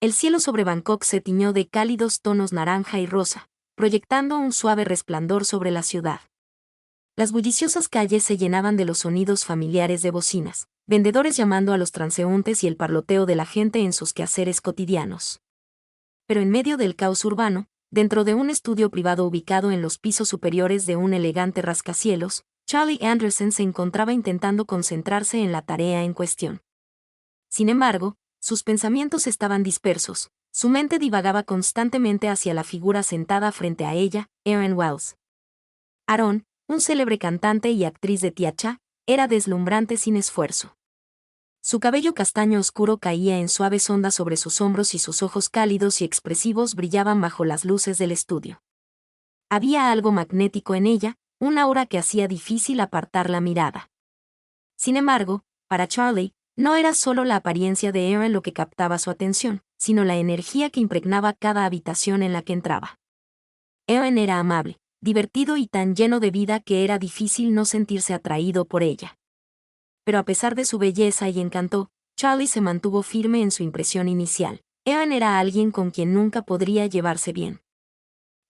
El cielo sobre Bangkok se tiñó de cálidos tonos naranja y rosa, proyectando un suave resplandor sobre la ciudad. Las bulliciosas calles se llenaban de los sonidos familiares de bocinas, vendedores llamando a los transeúntes y el parloteo de la gente en sus quehaceres cotidianos. Pero en medio del caos urbano, dentro de un estudio privado ubicado en los pisos superiores de un elegante rascacielos, Charlie Anderson se encontraba intentando concentrarse en la tarea en cuestión. Sin embargo, sus pensamientos estaban dispersos, su mente divagaba constantemente hacia la figura sentada frente a ella, Aaron Wells. Aaron, un célebre cantante y actriz de Tiacha, era deslumbrante sin esfuerzo. Su cabello castaño oscuro caía en suaves ondas sobre sus hombros y sus ojos cálidos y expresivos brillaban bajo las luces del estudio. Había algo magnético en ella, una aura que hacía difícil apartar la mirada. Sin embargo, para Charlie, no era solo la apariencia de Aaron lo que captaba su atención, sino la energía que impregnaba cada habitación en la que entraba. Aaron era amable, divertido y tan lleno de vida que era difícil no sentirse atraído por ella. Pero a pesar de su belleza y encanto, Charlie se mantuvo firme en su impresión inicial. Aaron era alguien con quien nunca podría llevarse bien.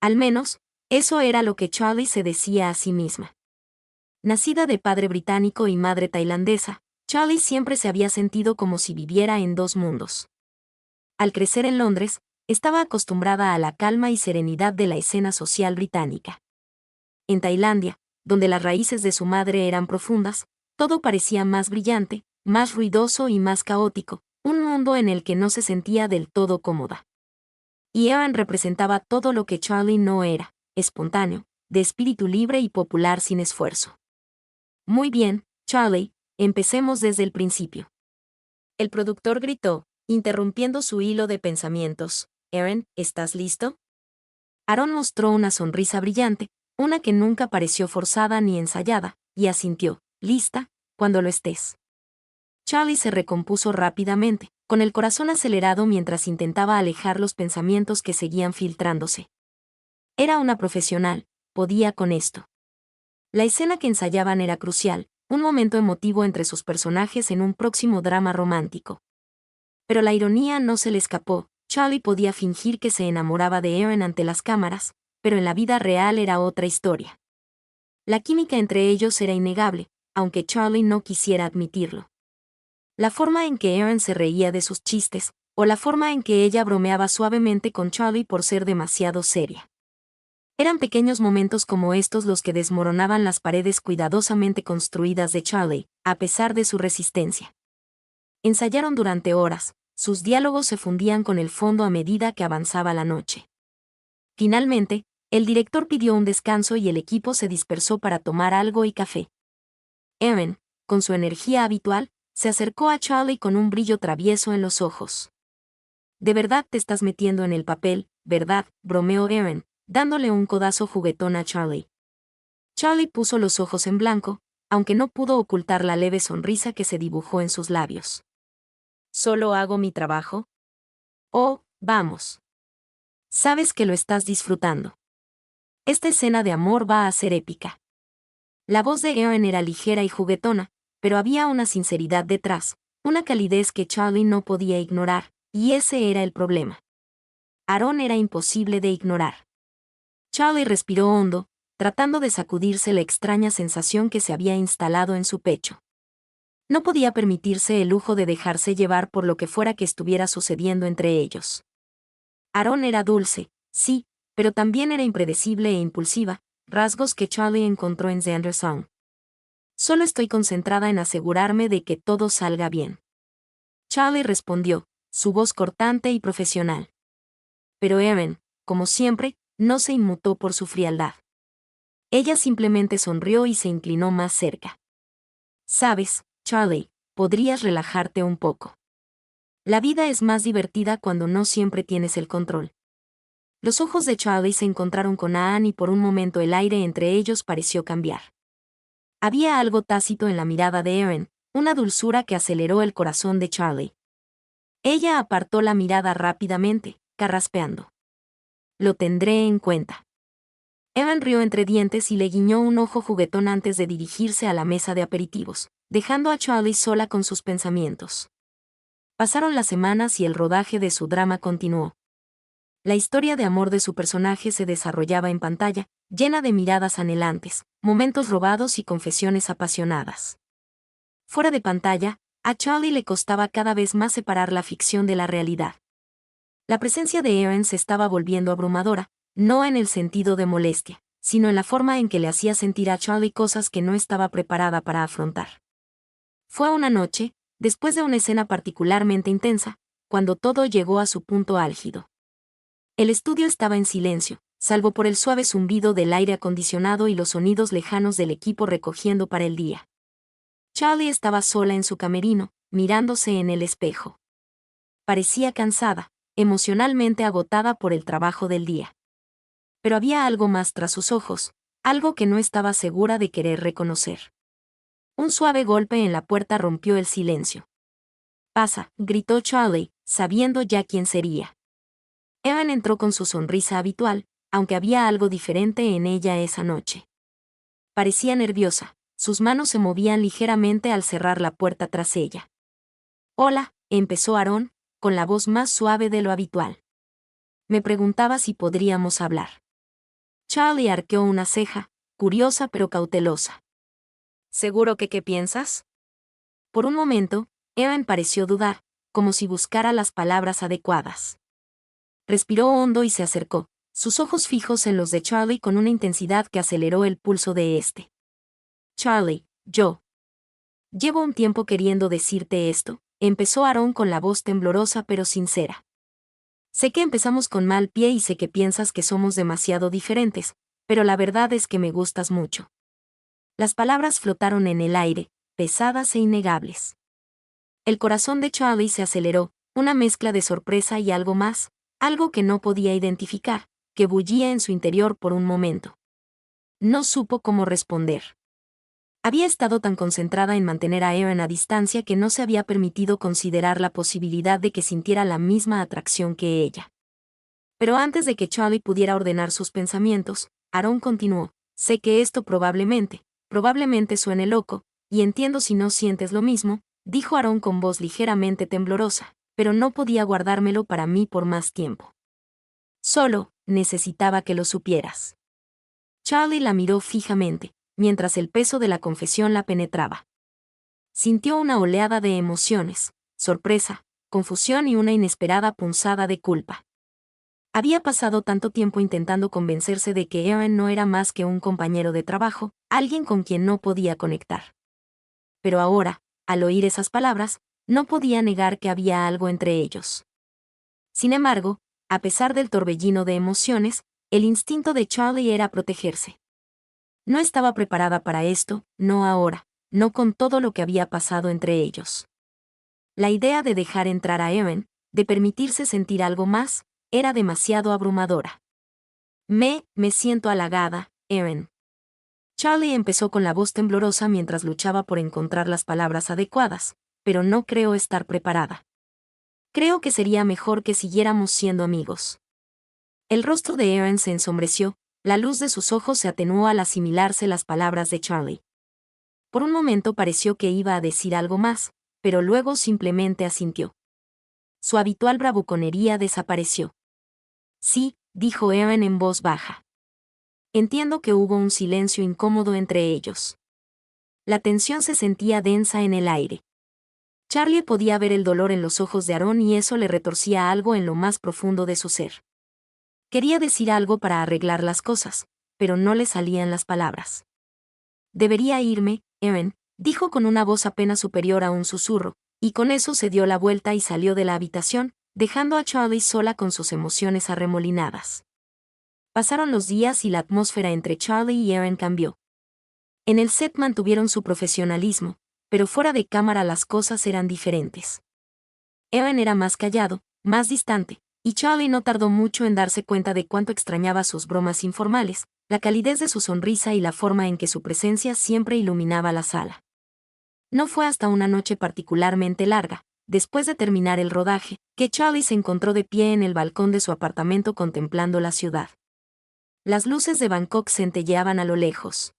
Al menos, eso era lo que Charlie se decía a sí misma. Nacida de padre británico y madre tailandesa, Charlie siempre se había sentido como si viviera en dos mundos. Al crecer en Londres, estaba acostumbrada a la calma y serenidad de la escena social británica. En Tailandia, donde las raíces de su madre eran profundas, todo parecía más brillante, más ruidoso y más caótico, un mundo en el que no se sentía del todo cómoda. Y Aaron representaba todo lo que Charlie no era, espontáneo, de espíritu libre y popular sin esfuerzo. Muy bien, Charlie, empecemos desde el principio. El productor gritó, interrumpiendo su hilo de pensamientos. Aaron, ¿estás listo? Aaron mostró una sonrisa brillante, una que nunca pareció forzada ni ensayada, y asintió, lista, cuando lo estés. Charlie se recompuso rápidamente, con el corazón acelerado mientras intentaba alejar los pensamientos que seguían filtrándose. Era una profesional, podía con esto. La escena que ensayaban era crucial, un momento emotivo entre sus personajes en un próximo drama romántico. Pero la ironía no se le escapó. Charlie podía fingir que se enamoraba de Aaron ante las cámaras, pero en la vida real era otra historia. La química entre ellos era innegable, aunque Charlie no quisiera admitirlo. La forma en que Aaron se reía de sus chistes, o la forma en que ella bromeaba suavemente con Charlie por ser demasiado seria. Eran pequeños momentos como estos los que desmoronaban las paredes cuidadosamente construidas de Charlie, a pesar de su resistencia. Ensayaron durante horas, sus diálogos se fundían con el fondo a medida que avanzaba la noche. Finalmente, el director pidió un descanso y el equipo se dispersó para tomar algo y café. Aaron, con su energía habitual, se acercó a Charlie con un brillo travieso en los ojos. «De verdad te estás metiendo en el papel, ¿verdad?», bromeó Aaron, dándole un codazo juguetón a Charlie. Charlie puso los ojos en blanco, aunque no pudo ocultar la leve sonrisa que se dibujó en sus labios. «¿Solo hago mi trabajo? Oh, vamos. Sabes que lo estás disfrutando. Esta escena de amor va a ser épica». La voz de Aaron era ligera y juguetona, pero había una sinceridad detrás, una calidez que Charlie no podía ignorar, y ese era el problema. Aaron era imposible de ignorar. Charlie respiró hondo, tratando de sacudirse la extraña sensación que se había instalado en su pecho. No podía permitirse el lujo de dejarse llevar por lo que fuera que estuviera sucediendo entre ellos. Aaron era dulce, sí, pero también era impredecible e impulsiva, rasgos que Charlie encontró en Xander Song. «Solo estoy concentrada en asegurarme de que todo salga bien». Charlie respondió, su voz cortante y profesional. Pero Aaron, como siempre, no se inmutó por su frialdad. Ella simplemente sonrió y se inclinó más cerca. «Sabes, Charlie, podrías relajarte un poco. La vida es más divertida cuando no siempre tienes el control». Los ojos de Charlie se encontraron con Anne y por un momento el aire entre ellos pareció cambiar. Había algo tácito en la mirada de Aaron, una dulzura que aceleró el corazón de Charlie. Ella apartó la mirada rápidamente, carraspeando. «Lo tendré en cuenta». Aaron rió entre dientes y le guiñó un ojo juguetón antes de dirigirse a la mesa de aperitivos, dejando a Charlie sola con sus pensamientos. Pasaron las semanas y el rodaje de su drama continuó. La historia de amor de su personaje se desarrollaba en pantalla, llena de miradas anhelantes, momentos robados y confesiones apasionadas. Fuera de pantalla, a Charlie le costaba cada vez más separar la ficción de la realidad. La presencia de Erin se estaba volviendo abrumadora, no en el sentido de molestia, sino en la forma en que le hacía sentir a Charlie cosas que no estaba preparada para afrontar. Fue una noche, después de una escena particularmente intensa, cuando todo llegó a su punto álgido. El estudio estaba en silencio, salvo por el suave zumbido del aire acondicionado y los sonidos lejanos del equipo recogiendo para el día. Charlie estaba sola en su camerino, mirándose en el espejo. Parecía cansada, emocionalmente agotada por el trabajo del día. Pero había algo más tras sus ojos, algo que no estaba segura de querer reconocer. Un suave golpe en la puerta rompió el silencio. «Pasa», gritó Charlie, sabiendo ya quién sería. Erin entró con su sonrisa habitual, aunque había algo diferente en ella esa noche. Parecía nerviosa, sus manos se movían ligeramente al cerrar la puerta tras ella. «Hola», empezó Aaron, con la voz más suave de lo habitual. «Me preguntaba si podríamos hablar». Charlie arqueó una ceja, curiosa pero cautelosa. «¿Seguro que qué piensas?» Por un momento, Erin pareció dudar, como si buscara las palabras adecuadas. Respiró hondo y se acercó, sus ojos fijos en los de Charlie con una intensidad que aceleró el pulso de este. «Charlie, yo. Llevo un tiempo queriendo decirte esto», empezó Aaron con la voz temblorosa pero sincera. «Sé que empezamos con mal pie y sé que piensas que somos demasiado diferentes, pero la verdad es que me gustas mucho». Las palabras flotaron en el aire, pesadas e innegables. El corazón de Charlie se aceleró, una mezcla de sorpresa y algo más, algo que no podía identificar, que bullía en su interior por un momento. No supo cómo responder. Había estado tan concentrada en mantener a Erin a distancia que no se había permitido considerar la posibilidad de que sintiera la misma atracción que ella. Pero antes de que Charlie pudiera ordenar sus pensamientos, Aaron continuó: «Sé que esto probablemente suene loco, y entiendo si no sientes lo mismo», dijo Aaron con voz ligeramente temblorosa, «pero no podía guardármelo para mí por más tiempo. Solo, necesitaba que lo supieras». Charlie la miró fijamente, mientras el peso de la confesión la penetraba. Sintió una oleada de emociones, sorpresa, confusión y una inesperada punzada de culpa. Había pasado tanto tiempo intentando convencerse de que Erin no era más que un compañero de trabajo, alguien con quien no podía conectar. Pero ahora, al oír esas palabras, no podía negar que había algo entre ellos. Sin embargo, a pesar del torbellino de emociones, el instinto de Charlie era protegerse. No estaba preparada para esto, no ahora, no con todo lo que había pasado entre ellos. La idea de dejar entrar a Erin, de permitirse sentir algo más, era demasiado abrumadora. Me siento halagada, Erin». Charlie empezó con la voz temblorosa mientras luchaba por encontrar las palabras adecuadas, «pero no creo estar preparada. Creo que sería mejor que siguiéramos siendo amigos». El rostro de Erin se ensombreció, la luz de sus ojos se atenuó al asimilarse las palabras de Charlie. Por un momento pareció que iba a decir algo más, pero luego simplemente asintió. Su habitual bravuconería desapareció. «Sí», dijo Erin en voz baja. Entiendo que hubo un silencio incómodo entre ellos. La tensión se sentía densa en el aire. Charlie podía ver el dolor en los ojos de Aaron y eso le retorcía algo en lo más profundo de su ser. Quería decir algo para arreglar las cosas, pero no le salían las palabras. «Debería irme, Erin», dijo con una voz apenas superior a un susurro, y con eso se dio la vuelta y salió de la habitación, dejando a Charlie sola con sus emociones arremolinadas. Pasaron los días y la atmósfera entre Charlie y Erin cambió. En el set mantuvieron su profesionalismo, pero fuera de cámara las cosas eran diferentes. Erin era más callado, más distante, y Charlie no tardó mucho en darse cuenta de cuánto extrañaba sus bromas informales, la calidez de su sonrisa y la forma en que su presencia siempre iluminaba la sala. No fue hasta una noche particularmente larga, después de terminar el rodaje, que Charlie se encontró de pie en el balcón de su apartamento contemplando la ciudad. Las luces de Bangkok centelleaban a lo lejos.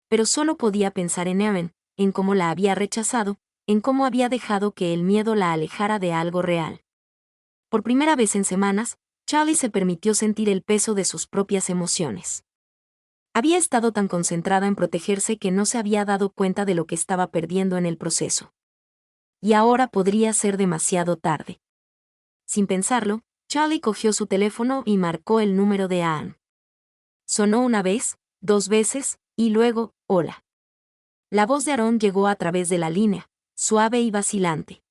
Pero solo podía pensar en Erin, en cómo la había rechazado, en cómo había dejado que el miedo la alejara de algo real. Por primera vez en semanas, Charlie se permitió sentir el peso de sus propias emociones. Había estado tan concentrada en protegerse que no se había dado cuenta de lo que estaba perdiendo en el proceso. Y ahora podría ser demasiado tarde. Sin pensarlo, Charlie cogió su teléfono y marcó el número de Anne. Sonó una vez, 2 veces, y luego, hola. La voz de Aaron llegó a través de la línea, suave y vacilante.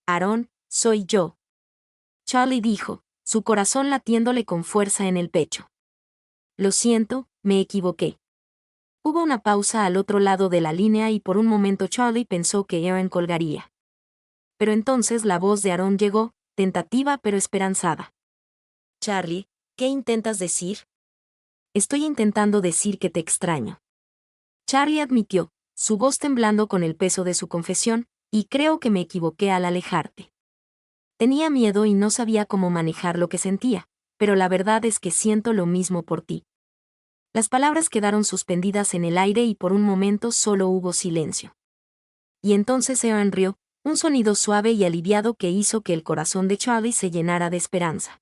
Aaron, soy yo. Charlie dijo, su corazón latiéndole con fuerza en el pecho. Lo siento, me equivoqué. Hubo una pausa al otro lado de la línea y por un momento Charlie pensó que Aaron colgaría. Pero entonces la voz de Aaron llegó, tentativa pero esperanzada. Charlie, ¿qué intentas decir? Estoy intentando decir que te extraño. Charlie admitió, su voz temblando con el peso de su confesión, y creo que me equivoqué al alejarte. Tenía miedo y no sabía cómo manejar lo que sentía, pero la verdad es que siento lo mismo por ti. Las palabras quedaron suspendidas en el aire y por un momento solo hubo silencio. Y entonces Aaron rió, un sonido suave y aliviado que hizo que el corazón de Charlie se llenara de esperanza.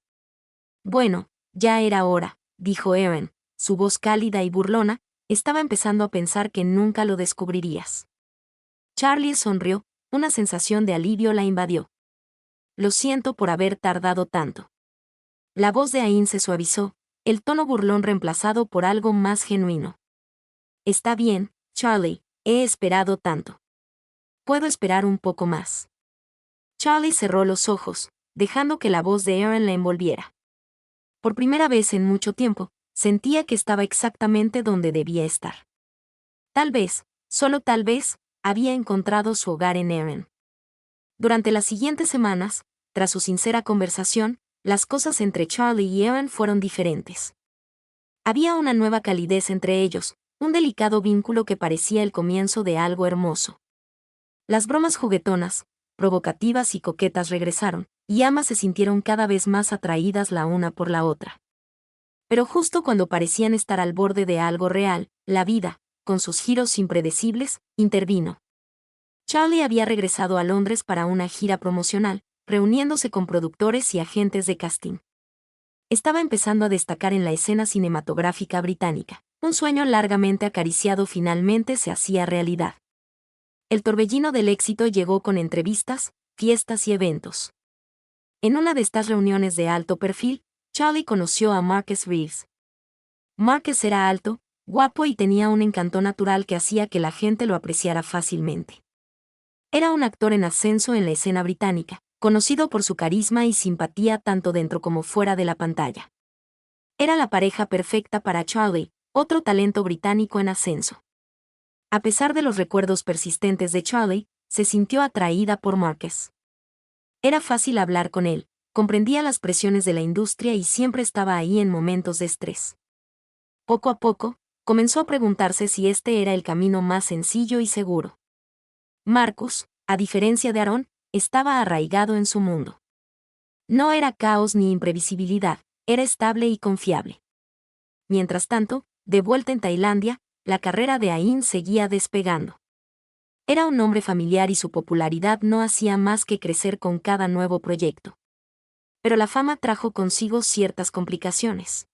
Bueno, ya era hora, dijo Aaron, su voz cálida y burlona, estaba empezando a pensar que nunca lo descubrirías. Charlie sonrió, una sensación de alivio la invadió. Lo siento por haber tardado tanto. La voz de Ain se suavizó, el tono burlón reemplazado por algo más genuino. Está bien, Charlie, he esperado tanto. Puedo esperar un poco más. Charlie cerró los ojos, dejando que la voz de Aaron la envolviera. Por primera vez en mucho tiempo, sentía que estaba exactamente donde debía estar. Tal vez, solo tal vez, había encontrado su hogar en Aaron. Durante las siguientes semanas, tras su sincera conversación, las cosas entre Charlie y Aaron fueron diferentes. Había una nueva calidez entre ellos, un delicado vínculo que parecía el comienzo de algo hermoso. Las bromas juguetonas, provocativas y coquetas regresaron, y ambas se sintieron cada vez más atraídas la una por la otra. Pero justo cuando parecían estar al borde de algo real, la vida, con sus giros impredecibles, intervino. Charlie había regresado a Londres para una gira promocional, reuniéndose con productores y agentes de casting. Estaba empezando a destacar en la escena cinematográfica británica. Un sueño largamente acariciado finalmente se hacía realidad. El torbellino del éxito llegó con entrevistas, fiestas y eventos. En una de estas reuniones de alto perfil, Charlie conoció a Marcus Reeves. Marcus era alto, guapo y tenía un encanto natural que hacía que la gente lo apreciara fácilmente. Era un actor en ascenso en la escena británica, conocido por su carisma y simpatía tanto dentro como fuera de la pantalla. Era la pareja perfecta para Charlie, otro talento británico en ascenso. A pesar de los recuerdos persistentes de Charlie, se sintió atraída por Marcus. Era fácil hablar con él, comprendía las presiones de la industria y siempre estaba ahí en momentos de estrés. Poco a poco, comenzó a preguntarse si este era el camino más sencillo y seguro. Marcus, a diferencia de Aaron, estaba arraigado en su mundo. No era caos ni imprevisibilidad, era estable y confiable. Mientras tanto, de vuelta en Tailandia, la carrera de Ain seguía despegando. Era un hombre familiar y su popularidad no hacía más que crecer con cada nuevo proyecto. Pero la fama trajo consigo ciertas complicaciones.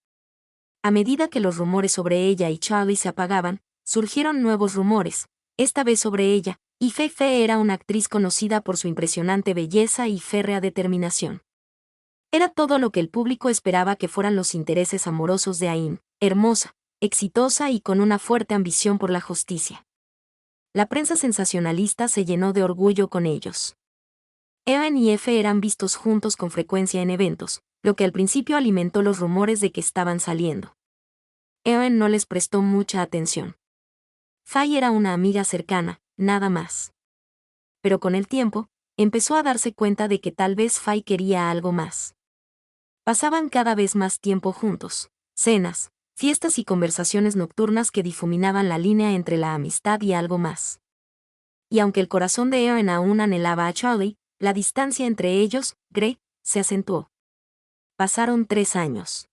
A medida que los rumores sobre ella y Charlie se apagaban, surgieron nuevos rumores, esta vez sobre ella, y Fei Fei era una actriz conocida por su impresionante belleza y férrea determinación. Era todo lo que el público esperaba que fueran los intereses amorosos de Ain, hermosa, exitosa y con una fuerte ambición por la justicia. La prensa sensacionalista se llenó de orgullo con ellos. Evan y F eran vistos juntos con frecuencia en eventos, lo que al principio alimentó los rumores de que estaban saliendo. Evan no les prestó mucha atención. Fay era una amiga cercana, nada más. Pero con el tiempo, empezó a darse cuenta de que tal vez Fay quería algo más. Pasaban cada vez más tiempo juntos, cenas, fiestas y conversaciones nocturnas que difuminaban la línea entre la amistad y algo más. Y aunque el corazón de Evan aún anhelaba a Charlie, la distancia entre ellos, Grey, se acentuó. Pasaron 3 años.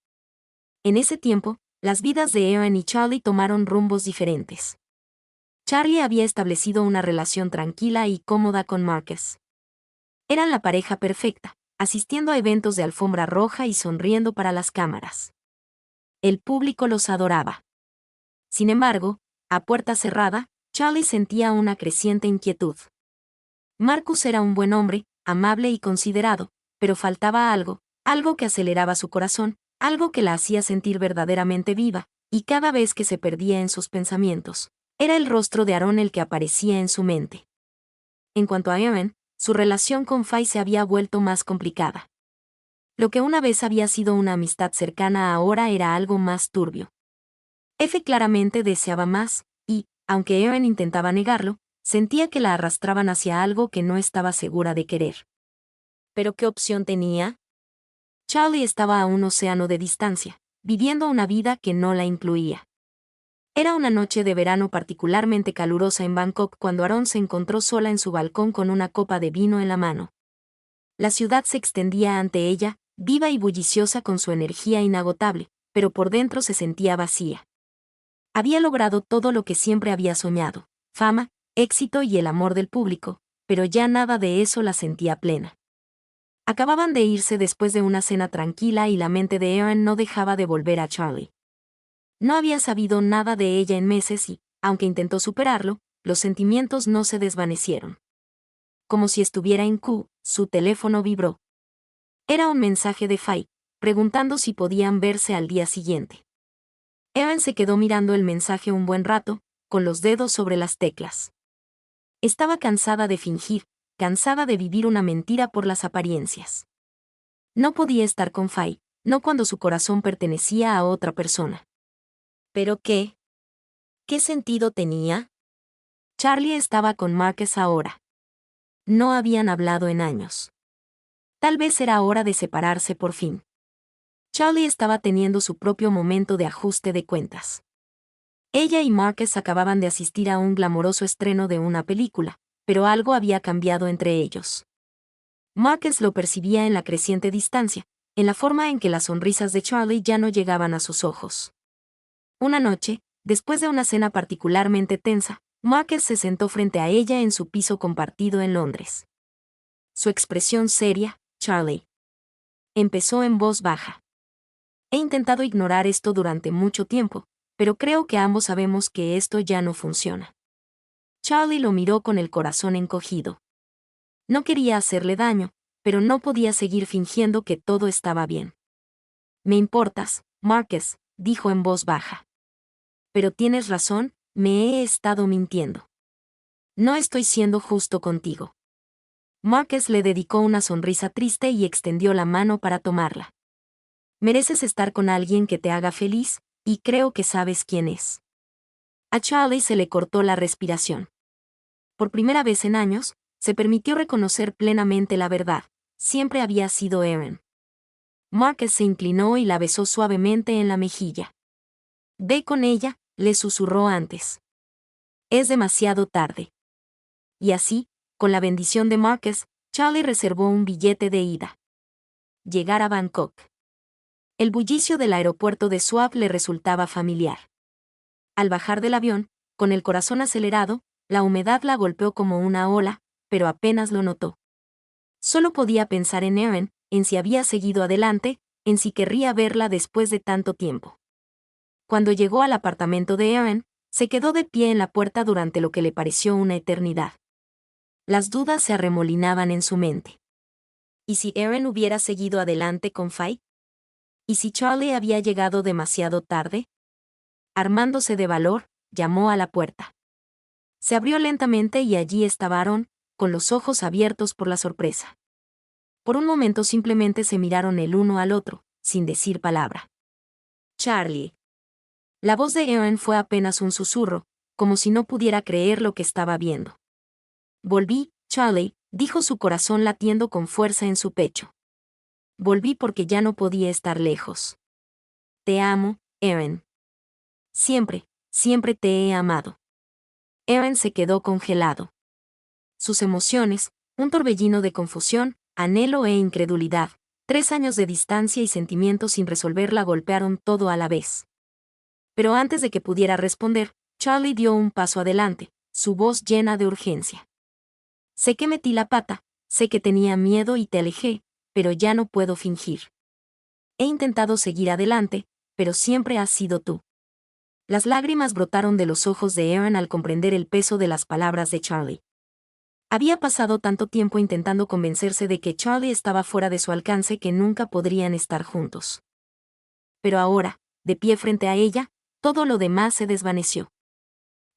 En ese tiempo, las vidas de Evan y Charlie tomaron rumbos diferentes. Charlie había establecido una relación tranquila y cómoda con Marcus. Eran la pareja perfecta, asistiendo a eventos de alfombra roja y sonriendo para las cámaras. El público los adoraba. Sin embargo, a puerta cerrada, Charlie sentía una creciente inquietud. Marcus era un buen hombre, amable y considerado, pero faltaba algo que aceleraba su corazón, algo que la hacía sentir verdaderamente viva, y cada vez que se perdía en sus pensamientos, era el rostro de Aaron el que aparecía en su mente. En cuanto a Aaron, su relación con Faye se había vuelto más complicada. Lo que una vez había sido una amistad cercana ahora era algo más turbio. F claramente deseaba más, y, aunque Aaron intentaba negarlo, sentía que la arrastraban hacia algo que no estaba segura de querer. ¿Pero qué opción tenía? Charlie estaba a un océano de distancia, viviendo una vida que no la incluía. Era una noche de verano particularmente calurosa en Bangkok cuando Aaron se encontró sola en su balcón con una copa de vino en la mano. La ciudad se extendía ante ella, viva y bulliciosa con su energía inagotable, pero por dentro se sentía vacía. Había logrado todo lo que siempre había soñado: fama, éxito y el amor del público, pero ya nada de eso la sentía plena. Acababan de irse después de una cena tranquila y la mente de Aaron no dejaba de volver a Charlie. No había sabido nada de ella en meses y, aunque intentó superarlo, los sentimientos no se desvanecieron. Como si estuviera en Q, su teléfono vibró. Era un mensaje de Faye, preguntando si podían verse al día siguiente. Aaron se quedó mirando el mensaje un buen rato, con los dedos sobre las teclas. Estaba cansada de fingir, cansada de vivir una mentira por las apariencias. No podía estar con Faye, no cuando su corazón pertenecía a otra persona. ¿Pero qué? ¿Qué sentido tenía? Charlie estaba con Marcus ahora. No habían hablado en años. Tal vez era hora de separarse por fin. Charlie estaba teniendo su propio momento de ajuste de cuentas. Ella y Marcus acababan de asistir a un glamoroso estreno de una película, pero algo había cambiado entre ellos. Marcus lo percibía en la creciente distancia, en la forma en que las sonrisas de Charlie ya no llegaban a sus ojos. Una noche, después de una cena particularmente tensa, Marcus se sentó frente a ella en su piso compartido en Londres. Su expresión seria: Charlie. Empezó en voz baja. He intentado ignorar esto durante mucho tiempo, pero creo que ambos sabemos que esto ya no funciona. Charlie lo miró con el corazón encogido. No quería hacerle daño, pero no podía seguir fingiendo que todo estaba bien. Me importas, Marcus, dijo en voz baja. Pero tienes razón, me he estado mintiendo. No estoy siendo justo contigo. Marcus le dedicó una sonrisa triste y extendió la mano para tomarla. Mereces estar con alguien que te haga feliz, y creo que sabes quién es. A Charlie se le cortó la respiración. Por primera vez en años, se permitió reconocer plenamente la verdad: siempre había sido Aaron. Marcus se inclinó y la besó suavemente en la mejilla. Ve con ella, le susurró antes. Es demasiado tarde. Y así, con la bendición de Marcus, Charlie reservó un billete de ida. Llegar a Bangkok. El bullicio del aeropuerto de Suab le resultaba familiar. Al bajar del avión, con el corazón acelerado, la humedad la golpeó como una ola, pero apenas lo notó. Solo podía pensar en Aaron, en si había seguido adelante, en si querría verla después de tanto tiempo. Cuando llegó al apartamento de Aaron, se quedó de pie en la puerta durante lo que le pareció una eternidad. Las dudas se arremolinaban en su mente. ¿Y si Aaron hubiera seguido adelante con Faye? ¿Y si Charlie había llegado demasiado tarde? Armándose de valor, llamó a la puerta. Se abrió lentamente y allí estaba Aaron, con los ojos abiertos por la sorpresa. Por un momento simplemente se miraron el uno al otro, sin decir palabra. Charlie. La voz de Aaron fue apenas un susurro, como si no pudiera creer lo que estaba viendo. Volví, Charlie, dijo, su corazón latiendo con fuerza en su pecho. Volví porque ya no podía estar lejos. Te amo, Aaron. Siempre, siempre te he amado. Aaron se quedó congelado. Sus emociones, un torbellino de confusión, anhelo e incredulidad, 3 años de distancia y sentimientos sin resolver la golpearon todo a la vez. Pero antes de que pudiera responder, Charlie dio un paso adelante, su voz llena de urgencia. Sé que metí la pata, sé que tenía miedo y te alejé, pero ya no puedo fingir. He intentado seguir adelante, pero siempre has sido tú. Las lágrimas brotaron de los ojos de Aaron al comprender el peso de las palabras de Charlie. Había pasado tanto tiempo intentando convencerse de que Charlie estaba fuera de su alcance que nunca podrían estar juntos. Pero ahora, de pie frente a ella, todo lo demás se desvaneció.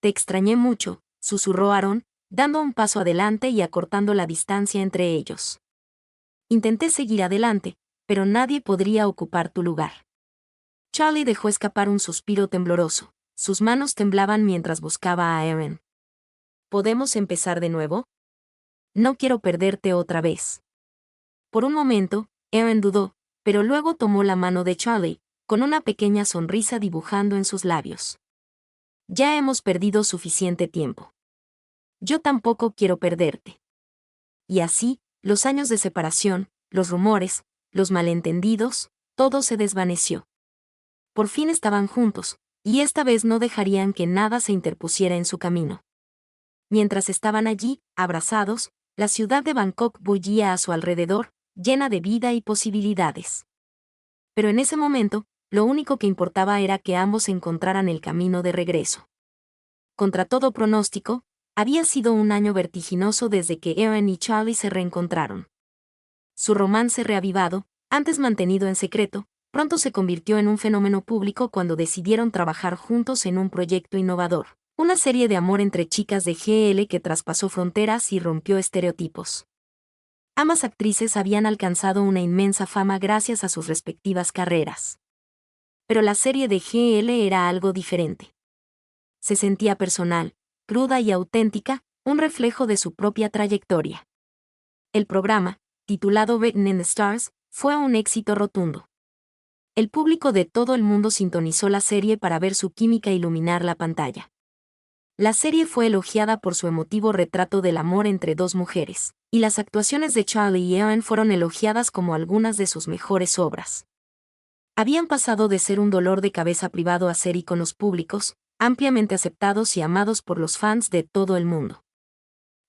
Te extrañé mucho, susurró Aaron, dando un paso adelante y acortando la distancia entre ellos. Intenté seguir adelante, pero nadie podría ocupar tu lugar. Charlie dejó escapar un suspiro tembloroso. Sus manos temblaban mientras buscaba a Aaron. ¿Podemos empezar de nuevo? No quiero perderte otra vez. Por un momento, Aaron dudó, pero luego tomó la mano de Charlie, con una pequeña sonrisa dibujando en sus labios. Ya hemos perdido suficiente tiempo. Yo tampoco quiero perderte. Y así, los años de separación, los rumores, los malentendidos, todo se desvaneció. Por fin estaban juntos, y esta vez no dejarían que nada se interpusiera en su camino. Mientras estaban allí, abrazados, la ciudad de Bangkok bullía a su alrededor, llena de vida y posibilidades. Pero en ese momento, lo único que importaba era que ambos encontraran el camino de regreso. Contra todo pronóstico, había sido un año vertiginoso desde que Aaron y Charlie se reencontraron. Su romance reavivado, antes mantenido en secreto, pronto se convirtió en un fenómeno público cuando decidieron trabajar juntos en un proyecto innovador, una serie de amor entre chicas de GL que traspasó fronteras y rompió estereotipos. Ambas actrices habían alcanzado una inmensa fama gracias a sus respectivas carreras. Pero la serie de GL era algo diferente. Se sentía personal, cruda y auténtica, un reflejo de su propia trayectoria. El programa, titulado Written in the Stars, fue un éxito rotundo. El público de todo el mundo sintonizó la serie para ver su química iluminar la pantalla. La serie fue elogiada por su emotivo retrato del amor entre dos mujeres, y las actuaciones de Charlie y Aaron fueron elogiadas como algunas de sus mejores obras. Habían pasado de ser un dolor de cabeza privado a ser íconos públicos, ampliamente aceptados y amados por los fans de todo el mundo.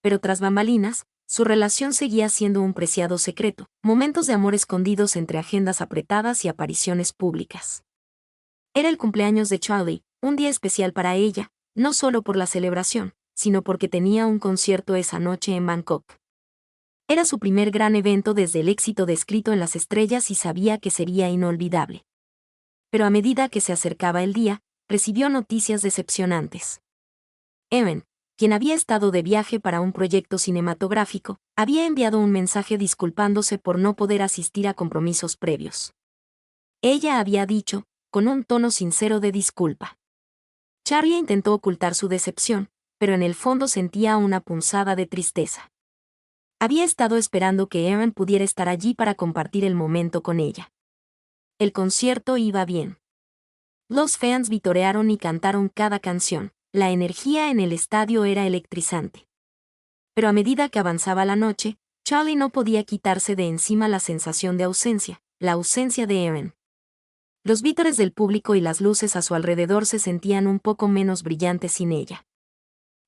Pero tras bambalinas, su relación seguía siendo un preciado secreto, momentos de amor escondidos entre agendas apretadas y apariciones públicas. Era el cumpleaños de Charlie, un día especial para ella, no solo por la celebración, sino porque tenía un concierto esa noche en Bangkok. Era su primer gran evento desde el éxito descrito en las estrellas y sabía que sería inolvidable. Pero a medida que se acercaba el día, recibió noticias decepcionantes. Aaron, quien había estado de viaje para un proyecto cinematográfico, había enviado un mensaje disculpándose por no poder asistir a compromisos previos. Ella había dicho, con un tono sincero de disculpa. Charlie intentó ocultar su decepción, pero en el fondo sentía una punzada de tristeza. Había estado esperando que Aaron pudiera estar allí para compartir el momento con ella. El concierto iba bien. Los fans vitorearon y cantaron cada canción. La energía en el estadio era electrizante. Pero a medida que avanzaba la noche, Charlie no podía quitarse de encima la sensación de ausencia, la ausencia de Aaron. Los vítores del público y las luces a su alrededor se sentían un poco menos brillantes sin ella.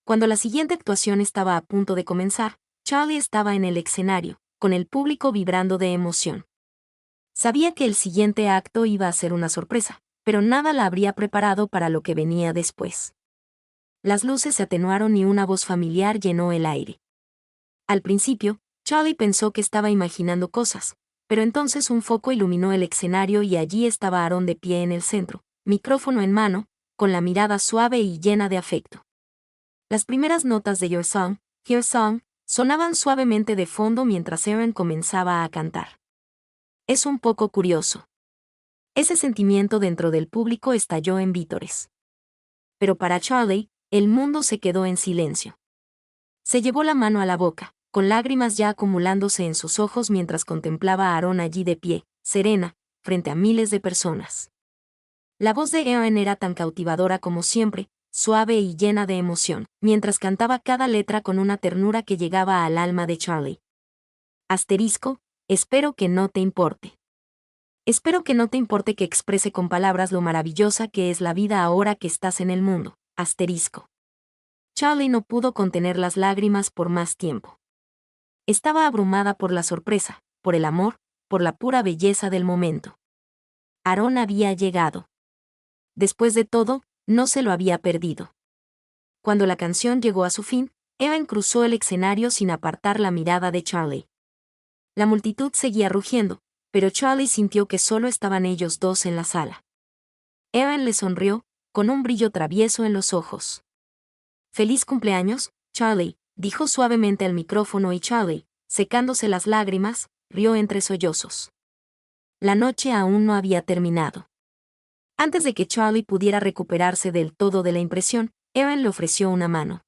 Cuando la siguiente actuación estaba a punto de comenzar, Charlie estaba en el escenario, con el público vibrando de emoción. Sabía que el siguiente acto iba a ser una sorpresa, pero nada la habría preparado para lo que venía después. Las luces se atenuaron y una voz familiar llenó el aire. Al principio, Charlie pensó que estaba imaginando cosas, pero entonces un foco iluminó el escenario y allí estaba Aaron de pie en el centro, micrófono en mano, con la mirada suave y llena de afecto. Las primeras notas de Your Song, Your Song, sonaban suavemente de fondo mientras Aaron comenzaba a cantar. Es un poco curioso. Ese sentimiento dentro del público estalló en vítores. Pero para Charlie, el mundo se quedó en silencio. Se llevó la mano a la boca, con lágrimas ya acumulándose en sus ojos mientras contemplaba a Aaron allí de pie, serena, frente a miles de personas. La voz de Aaron era tan cautivadora como siempre, suave y llena de emoción, mientras cantaba cada letra con una ternura que llegaba al alma de Charlie. Asterisco, espero que no te importe. Espero que no te importe que exprese con palabras lo maravillosa que es la vida ahora que estás en el mundo. Charlie no pudo contener las lágrimas por más tiempo. Estaba abrumada por la sorpresa, por el amor, por la pura belleza del momento. Aaron había llegado. Después de todo, no se lo había perdido. Cuando la canción llegó a su fin, Evan cruzó el escenario sin apartar la mirada de Charlie. La multitud seguía rugiendo, pero Charlie sintió que solo estaban ellos dos en la sala. Evan le sonrió, con un brillo travieso en los ojos. «Feliz cumpleaños, Charlie», dijo suavemente al micrófono y Charlie, secándose las lágrimas, rió entre sollozos. La noche aún no había terminado. Antes de que Charlie pudiera recuperarse del todo de la impresión, Evan le ofreció una mano.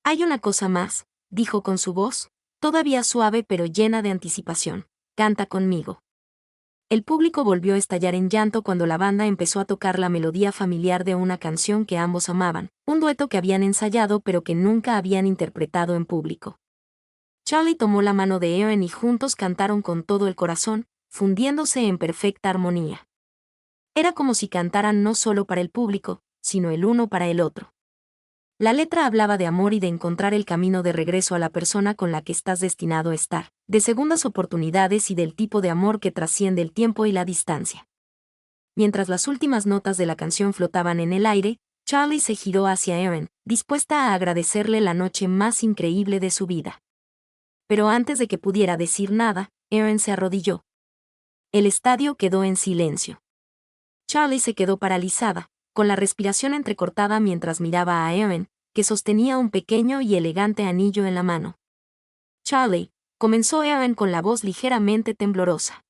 «Hay una cosa más», dijo con su voz, todavía suave pero llena de anticipación. «Canta conmigo». El público volvió a estallar en llanto cuando la banda empezó a tocar la melodía familiar de una canción que ambos amaban, un dueto que habían ensayado pero que nunca habían interpretado en público. Charlie tomó la mano de Evan y juntos cantaron con todo el corazón, fundiéndose en perfecta armonía. Era como si cantaran no solo para el público, sino el uno para el otro. La letra hablaba de amor y de encontrar el camino de regreso a la persona con la que estás destinado a estar, de segundas oportunidades y del tipo de amor que trasciende el tiempo y la distancia. Mientras las últimas notas de la canción flotaban en el aire, Charlie se giró hacia Evan, dispuesta a agradecerle la noche más increíble de su vida. Pero antes de que pudiera decir nada, Evan se arrodilló. El estadio quedó en silencio. Charlie se quedó paralizada, con la respiración entrecortada mientras miraba a Evan, que sostenía un pequeño y elegante anillo en la mano. «Charlie», comenzó Evan con la voz ligeramente temblorosa.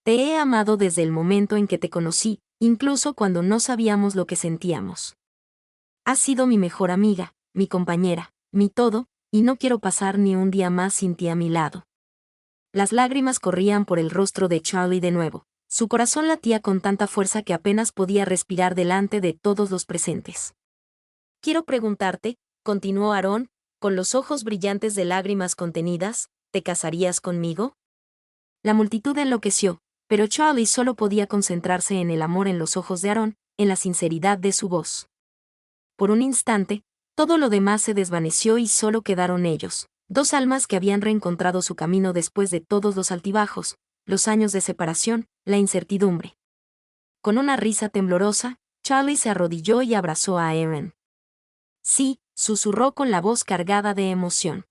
«Te he amado desde el momento en que te conocí, incluso cuando no sabíamos lo que sentíamos. Has sido mi mejor amiga, mi compañera, mi todo, y no quiero pasar ni un día más sin ti a mi lado». Las lágrimas corrían por el rostro de Charlie de nuevo. Su corazón latía con tanta fuerza que apenas podía respirar delante de todos los presentes. «Quiero preguntarte», continuó Aaron, con los ojos brillantes de lágrimas contenidas, «¿te casarías conmigo?». La multitud enloqueció, pero Charlie solo podía concentrarse en el amor en los ojos de Aaron, en la sinceridad de su voz. Por un instante, todo lo demás se desvaneció y solo quedaron ellos, dos almas que habían reencontrado su camino después de todos los altibajos, los años de separación, la incertidumbre. Con una risa temblorosa, Charlie se arrodilló y abrazó a Evan. «Sí», susurró con la voz cargada de emoción.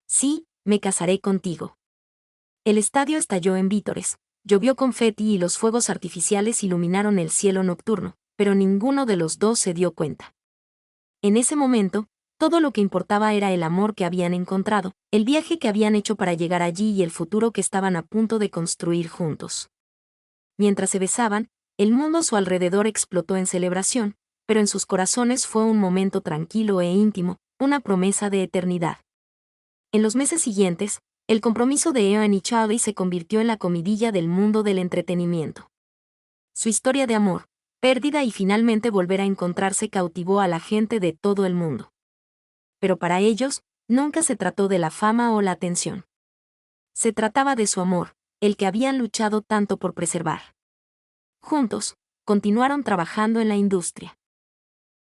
«Sí, me casaré contigo». El estadio estalló en vítores, llovió confeti y los fuegos artificiales iluminaron el cielo nocturno, pero ninguno de los dos se dio cuenta. En ese momento, todo lo que importaba era el amor que habían encontrado, el viaje que habían hecho para llegar allí y el futuro que estaban a punto de construir juntos. Mientras se besaban, el mundo a su alrededor explotó en celebración, pero en sus corazones fue un momento tranquilo e íntimo, una promesa de eternidad. En los meses siguientes, el compromiso de Evan y Charlie se convirtió en la comidilla del mundo del entretenimiento. Su historia de amor, pérdida y finalmente volver a encontrarse cautivó a la gente de todo el mundo. Pero para ellos, nunca se trató de la fama o la atención. Se trataba de su amor, el que habían luchado tanto por preservar. Juntos, continuaron trabajando en la industria.